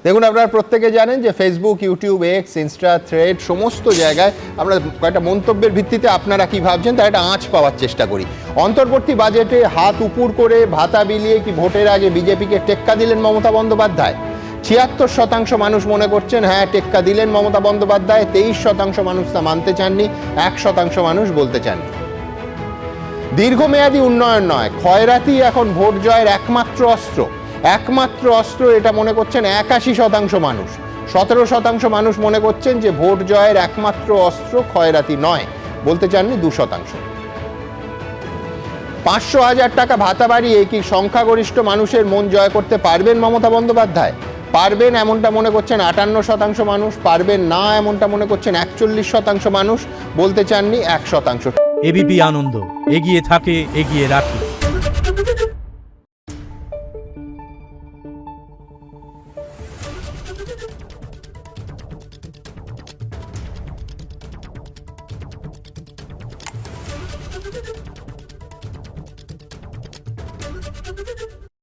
দেখুন, আপনারা প্রত্যেকে জানেন যে Facebook, YouTube, x, Insta, thread সমস্ত জায়গায় আমরা কয়েকটা মন্তব্যের ভিত্তিতে আপনারা কি ভাবছেন তার একটা আঁচ পাওয়ার চেষ্টা করি। অন্তর্বর্তী বাজেটে হাত উপুর করে ভাতা বিলিয়ে কি ভোটের আগে বিজেপিকে টেক্কা দিলেন মমতা বন্দ্যোপাধ্যায়? 76% মানুষ মনে করছেন হ্যাঁ টেক্কা দিলেন মমতা বন্দ্যোপাধ্যায়, 23% মানুষ তা মানতে চাননি, 1% মানুষ বলতে চাননি। দীর্ঘমেয়াদী উন্নয়ন নয়, খয়রাতি এখন ভোট জয়ের একমাত্র অস্ত্র। একমাত্র অস্ত্র এটা মনে করছেন 81% মানুষ। 17% মানুষ মনে করছেন যে ভোট জয়ের একমাত্র অস্ত্র খয়রাতি নয়, বলতে চাননি 2%। 500,000 টাকা ভাতা বাড়িয়ে কি সংখ্যাগরিষ্ঠ মানুষের মন জয় করতে পারবেন মমতা বন্দ্যোপাধ্যায়? পারবেন এমনটা মনে করছেন 58% মানুষ, পারবেন না এমনটা মনে করছেন 41% মানুষ, বলতে চাননি 1%। এবিপি আনন্দ, এগিয়ে থাকে, এগিয়ে রাখে।